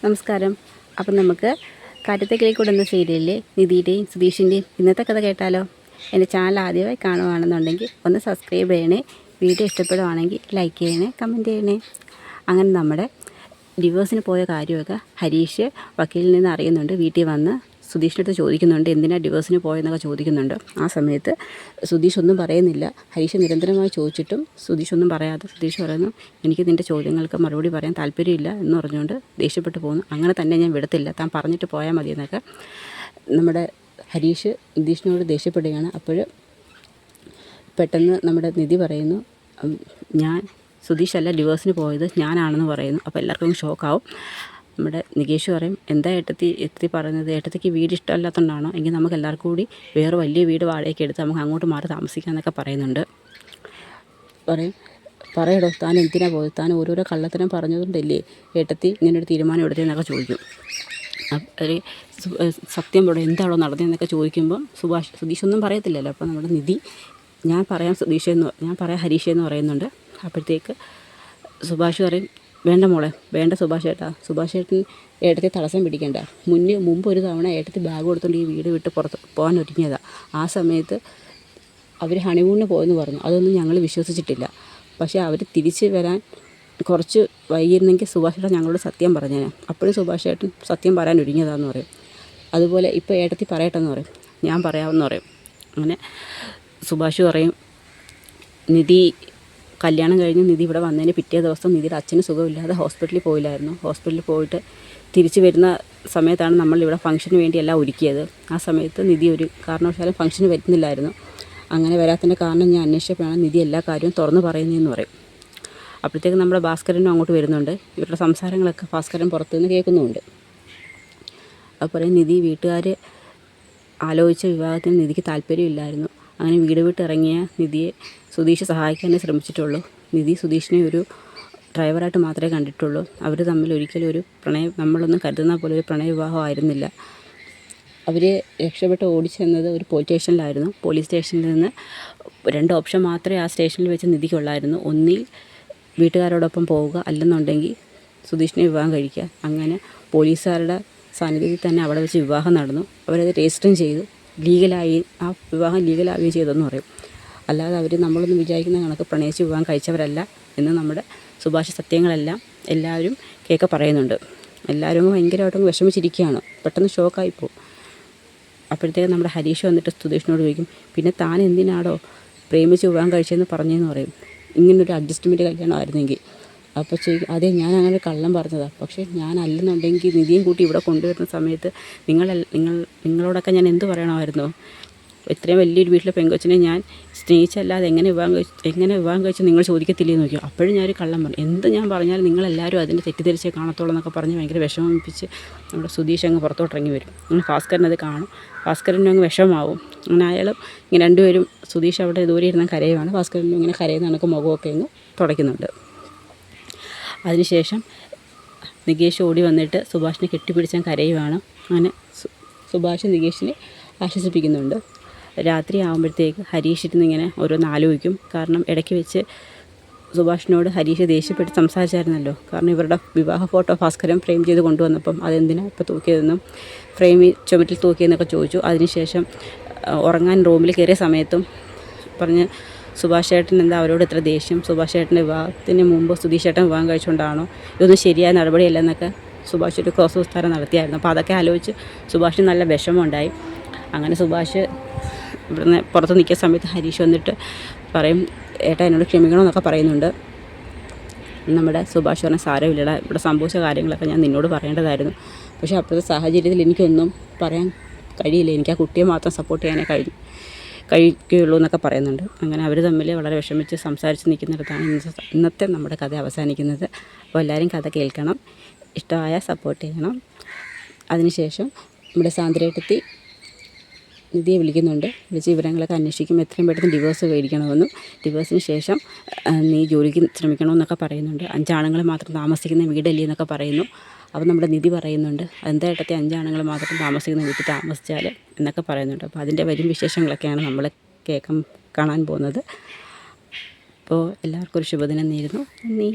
നമസ്കാരം. അപ്പം നമുക്ക് കാറ്റത്തെ കിളിക്കൂട് എന്ന സീരിയലിലെ നിധിയുടെയും സുധീഷിൻ്റെയും ഇന്നത്തെ കഥ കേട്ടാലോ? എൻ്റെ ചാനൽ ആദ്യമായി കാണുകയാണെന്നുണ്ടെങ്കിൽ ഒന്ന് സബ്സ്ക്രൈബ് ചെയ്യണേ. വീഡിയോ ഇഷ്ടപ്പെടുവാണെങ്കിൽ ലൈക്ക് ചെയ്യണേ, കമൻറ്റ് ചെയ്യണേ. അങ്ങനെ നമ്മുടെ ഡിവോഴ്സിന് പോയ കാര്യമൊക്കെ ഹരീഷ് വക്കീലിൽ നിന്ന് അറിയുന്നുണ്ട്. വീട്ടിൽ വന്ന് സുധീഷിൻ്റെ അടുത്ത് ചോദിക്കുന്നുണ്ട്, എന്തിനാണ് ഡിവോഴ്സിന് പോയെന്നൊക്കെ ചോദിക്കുന്നുണ്ട്. ആ സമയത്ത് സുധീഷ് ഒന്നും പറയുന്നില്ല. ഹരീഷ് നിരന്തരമായി ചോദിച്ചിട്ടും സുധീഷ് ഒന്നും പറയാതെ സുധീഷ് പറയുന്നു, എനിക്ക് നിൻ്റെ ചോദ്യങ്ങൾക്ക് മറുപടി പറയാൻ താല്പര്യമില്ല എന്ന് പറഞ്ഞുകൊണ്ട് ദേഷ്യപ്പെട്ട് പോകുന്നു. അങ്ങനെ തന്നെ ഞാൻ വിടത്തില്ല, താൻ പറഞ്ഞിട്ട് പോയാൽ മതി എന്നൊക്കെ നമ്മുടെ ഹരീഷ് നിധീഷിനോട് ദേഷ്യപ്പെടുകയാണ്. അപ്പോൾ പെട്ടെന്ന് നമ്മുടെ നിധി പറയുന്നു, ഞാൻ സുധീഷല്ല ഡിവോഴ്സിന് പോയത്, ഞാനാണെന്ന് പറയുന്നു. അപ്പോൾ എല്ലാവർക്കും ഷോക്കാവും. നമ്മുടെ നികേഷ് പറയും, എന്താ ഏട്ടത്തി പറയുന്നത്, ഏട്ടത്തിക്ക് വീട് ഇഷ്ടമല്ലാത്തതുകൊണ്ടാണോ? എങ്കിൽ നമുക്ക് എല്ലാവർക്കും കൂടി വേറെ വലിയ വീട് വാടകയ്ക്ക് എടുത്ത് നമുക്ക് അങ്ങോട്ട് മാറി താമസിക്കാമെന്നൊക്കെ പറയുന്നുണ്ട്. പറയടോ, താൻ എന്തിനാണ് പോയത്, താൻ ഓരോരോ കള്ളത്തരം പറഞ്ഞതുകൊണ്ടല്ലേ ഏട്ടത്തി ഇങ്ങനൊരു തീരുമാനം എടുത്തതെന്നൊക്കെ ചോദിക്കും. ഒരു സത്യം പറയും, എന്താണോ നടന്നതെന്നൊക്കെ ചോദിക്കുമ്പം സുധീഷ് ഒന്നും പറയത്തില്ലല്ലോ. അപ്പോൾ നമ്മുടെ നിധി, ഞാൻ പറയാം ഹരീഷ് എന്ന് പറയുന്നുണ്ട്. അപ്പോഴത്തേക്ക് സുഭാഷ് പറയും, വേണ്ട മോളെ, വേണ്ട സുഭാഷ് ഏട്ടൻ ഏട്ടത്തെ തടസ്സം പിടിക്കേണ്ട. മുമ്പ് ഒരു തവണ ഏട്ടത്തി ബാഗ് കൊടുത്തുകൊണ്ട് ഈ വീട് വിട്ട് പുറത്ത് പോകാൻ ഒരുങ്ങിയതാണ്. ആ സമയത്ത് അവർ ഹണിമൂണിന് പോയെന്ന് പറഞ്ഞു. അതൊന്നും ഞങ്ങൾ വിശ്വസിച്ചിട്ടില്ല. പക്ഷേ അവർ തിരിച്ച് വരാൻ കുറച്ച് വൈകിയിരുന്നെങ്കിൽ സുഭാഷ് ഏട്ടൻ ഞങ്ങളോട് സത്യം പറഞ്ഞേനെ. അപ്പോഴും സുഭാഷ് ഏട്ടൻ സത്യം പറയാൻ ഒരുങ്ങിയതാണെന്ന് പറയും. അതുപോലെ ഇപ്പോൾ ഏട്ടത്തി പറയട്ടെന്ന് പറയും, ഞാൻ പറയാമെന്ന് പറയും. അങ്ങനെ സുഭാഷ് പറയും, നിധി കല്യാണം കഴിഞ്ഞ് നിധി ഇവിടെ വന്നതിന് പിറ്റേ ദിവസം നിധിയുടെ അച്ഛന് സുഖമില്ലാതെ ഹോസ്പിറ്റലിൽ പോയില്ലായിരുന്നു. ഹോസ്പിറ്റലിൽ പോയിട്ട് തിരിച്ച് വരുന്ന സമയത്താണ് നമ്മളിവിടെ ഫംഗ്ഷന് വേണ്ടി എല്ലാം ഒരുക്കിയത്. ആ സമയത്ത് നിധി ഒരു കാരണവശാലും ഫംഗ്ഷന് വരുന്നില്ലായിരുന്നു. അങ്ങനെ വരാത്തതിൻ്റെ കാരണം ഞാൻ അന്വേഷിച്ചപ്പോഴാണ് നിധി എല്ലാ കാര്യവും തുറന്ന് പറയുന്നതെന്ന് പറയും. അപ്പോഴത്തേക്ക് നമ്മുടെ ഭാസ്കരനും അങ്ങോട്ട് വരുന്നുണ്ട്. ഇവരുടെ സംസാരങ്ങളൊക്കെ ഭാസ്കരൻ പുറത്തുനിന്ന് കേൾക്കുന്നുമുണ്ട്. അപ്പോൾ പറയും, നിധി വീട്ടുകാർ ആലോചിച്ച വിവാഹത്തിന് നിധിക്ക് താല്പര്യമില്ലായിരുന്നു. അങ്ങനെ വീട് വിട്ടിറങ്ങിയ നിധിയെ സുധീഷ് സഹായിക്കാനേ ശ്രമിച്ചിട്ടുള്ളൂ. നിധി സുധീഷിനെ ഒരു ഡ്രൈവറായിട്ട് മാത്രമേ കണ്ടിട്ടുള്ളൂ. അവർ തമ്മിൽ ഒരിക്കലും ഒരു നമ്മളൊന്നും കരുതുന്ന പോലെ ഒരു പ്രണയവിവാഹം ആയിരുന്നില്ല. അവർ രക്ഷപ്പെട്ട് ഓടിച്ചെന്നത് ഒരു പോലീസ് സ്റ്റേഷനിൽ നിന്ന് 2 ഓപ്ഷൻ മാത്രമേ ആ സ്റ്റേഷനിൽ വെച്ച് നിധിക്കുള്ളായിരുന്നു. ഒന്നിൽ വീട്ടുകാരോടൊപ്പം പോവുക, അല്ലെന്നുണ്ടെങ്കിൽ സുധീഷിനെ വിവാഹം കഴിക്കുക. അങ്ങനെ പോലീസുകാരുടെ സാന്നിധ്യത്തിൽ തന്നെ അവിടെ വെച്ച് വിവാഹം നടന്നു. അവരത് രജിസ്റ്ററും ചെയ്തു. ലീഗലായി, ആ വിവാഹം ലീഗലാവുകയും ചെയ്തെന്ന് പറയും. അല്ലാതെ അവർ നമ്മളൊന്നും വിചാരിക്കുന്ന കണക്ക് പ്രണയിച്ച് വിവാഹം കഴിച്ചവരല്ല എന്ന് നമ്മുടെ സുഭാഷ് സത്യങ്ങളെല്ലാം എല്ലാവരും പറയുന്നുണ്ട്. എല്ലാവരും ഭയങ്കരമായിട്ടങ്ങ് വിഷമിച്ചിരിക്കുകയാണ്. പെട്ടെന്ന് ഷോക്കായിപ്പോവും. അപ്പോഴത്തേക്ക് നമ്മുടെ ഹരീഷ് വന്നിട്ട് സുധീഷിനോട് ചോദിക്കും, പിന്നെ താൻ എന്തിനാടോ പ്രേമിച്ച് വിവാഹം കഴിച്ചതെന്ന് പറഞ്ഞതെന്ന് പറയും. ഇങ്ങനൊരു അഡ്ജസ്റ്റ്മെൻറ്റ് കല്യാണമായിരുന്നെങ്കിൽ. അപ്പോൾ ചോദിക്കും, അതെ, ഞാൻ അങ്ങനെ കള്ളം പറഞ്ഞതാണ്. പക്ഷേ ഞാനല്ലെന്നുണ്ടെങ്കിൽ നിധിയും കൂട്ടി ഇവിടെ കൊണ്ടുവരുന്ന സമയത്ത് നിങ്ങളോടൊക്കെ ഞാൻ എന്ത് പറയണമായിരുന്നു? ഇത്രയും വലിയൊരു വീട്ടിലെ പെങ്കൊച്ചിനെ ഞാൻ സ്നേഹിച്ചല്ലാതെ എങ്ങനെ വിവാഹം കഴിച്ച് നിങ്ങൾ ചോദിക്കത്തില്ലേന്ന് നോക്കിയോ. അപ്പോഴും ഞാനൊരു കള്ളം പറഞ്ഞു. എന്ത് ഞാൻ പറഞ്ഞാലും നിങ്ങളെല്ലാവരും അതിൻ്റെ തെറ്റിദ്ധരിച്ചേ കാണത്തുള്ളൂ എന്നൊക്കെ പറഞ്ഞ് ഭയങ്കര വിഷമിപ്പിച്ച് നമ്മുടെ സുധീഷ് അങ്ങ് പുറത്തോട്ടിറങ്ങി വരും. അങ്ങനെ ഭാസ്കരനത് കാണും. ഭാസ്കരനും അങ്ങ് വിഷമാവും. അങ്ങനെ അയാളും ഇങ്ങനെ രണ്ടുപേരും, സുധീഷ് അവിടെ ദൂരെ ഇരുന്ന കരയുവാണ്. ഭാസ്കരനും ഇങ്ങനെ കരയുന്ന കണക്ക് മുഖമൊക്കെ അങ്ങ് തുടയ്ക്കുന്നുണ്ട്. അതിനുശേഷം നികേഷ് ഓടി വന്നിട്ട് സുഭാഷിനെ കെട്ടിപ്പിടിച്ചാൽ കരയുവാണ്. അങ്ങനെ സുഭാഷ് നികേഷിനെ ആശ്വസിപ്പിക്കുന്നുണ്ട്. രാത്രി ആകുമ്പോഴത്തേക്ക് ഹരീഷ് ഇരുന്ന് ഇങ്ങനെ ഓരോന്ന് ആലോചിക്കും. കാരണം ഇടയ്ക്ക് വെച്ച് സുഭാഷിനോട് ഹരീഷ് ദേഷ്യപ്പെട്ട് സംസാരിച്ചായിരുന്നല്ലോ. കാരണം ഇവരുടെ വിവാഹ ഫോട്ടോ ഭാസ്കരൻ ഫ്രെയിം ചെയ്ത് കൊണ്ടുവന്നപ്പം അതെന്തിനാണ് ഇപ്പോൾ തൂക്കിയതെന്നും ചുമറ്റിൽ തൂക്കിയെന്നൊക്കെ ചോദിച്ചു. അതിനുശേഷം ഉറങ്ങാൻ റൂമിൽ കയറിയ സമയത്തും പറഞ്ഞ്, സുഭാഷ് ഏട്ടൻ എന്താ അവരോട് ഇത്ര ദേഷ്യം, സുഭാഷ് ഏട്ടൻ്റെ വിവാഹത്തിന് മുമ്പ് സുധീഷ് ഏട്ടൻ വിവാഹം കഴിച്ചുകൊണ്ടാണോ, ഇതൊന്നും ശരിയായ നടപടിയല്ലെന്നൊക്കെ സുഭാഷ് ഒരു ക്രോസ് വിസ്താരം നടത്തിയായിരുന്നു. അപ്പോൾ അതൊക്കെ ആലോചിച്ച് സുഭാഷിന് നല്ല വിഷമമുണ്ടായി. അങ്ങനെ സുഭാഷ് ഇവിടുന്ന് പുറത്ത് നിൽക്കുന്ന സമയത്ത് ഹരീഷ് വന്നിട്ട് പറയും, ഏട്ടാ എന്നോട് ക്ഷമിക്കണമെന്നൊക്കെ പറയുന്നുണ്ട്. നമ്മുടെ സുഭാഷ് പറഞ്ഞ, സാരമില്ലടാ, ഇവിടെ സംഭവിച്ച കാര്യങ്ങളൊക്കെ ഞാൻ നിന്നോട് പറയേണ്ടതായിരുന്നു. പക്ഷേ അപ്പോഴത്തെ സാഹചര്യത്തിൽ എനിക്കൊന്നും പറയാൻ കഴിയില്ല. എനിക്ക് ആ കുട്ടിയെ മാത്രം സപ്പോർട്ട് ചെയ്യാനേ കഴിയുകയുള്ളൂ എന്നൊക്കെ പറയുന്നുണ്ട്. അങ്ങനെ അവർ തമ്മിൽ വളരെ വിഷമിച്ച് സംസാരിച്ച് നിൽക്കുന്നിടത്താണ് ഇന്നത്തെ നമ്മുടെ കഥ അവസാനിക്കുന്നത്. അപ്പോൾ എല്ലാവരും കഥ കേൾക്കണം, ഇഷ്ടമായ സപ്പോർട്ട് ചെയ്യണം. അതിനുശേഷം നമ്മുടെ സാന്ദ്രേട്ടത്തി നിധിയെ വിളിക്കുന്നുണ്ട്. വിളിച്ച് വിവരങ്ങളൊക്കെ അന്വേഷിക്കും. എത്രയും പെട്ടെന്ന് ഡിവോഴ്സ് മേടിക്കണമെന്നും ഡിവോഴ്സിന് ശേഷം നീ ജോലിക്ക് ശ്രമിക്കണമെന്നൊക്കെ പറയുന്നുണ്ട്. 5 ആണുങ്ങൾ മാത്രം താമസിക്കുന്ന വീടല്ലേ എന്നൊക്കെ പറയുന്നു. അപ്പോൾ നമ്മുടെ നിധി പറയുന്നുണ്ട്, എന്താ ഏട്ടത്തി 5 ആണുങ്ങൾ മാത്രം താമസിക്കുന്ന വീട്ടിൽ താമസിച്ചാൽ എന്നൊക്കെ പറയുന്നുണ്ട്. അപ്പോൾ അതിൻ്റെ വരും വിശേഷങ്ങളൊക്കെയാണ് നമ്മൾ കാണാൻ പോകുന്നത്. അപ്പോൾ എല്ലാവർക്കും ഒരു ശുഭദിനം നേരുന്നു. നന്ദി.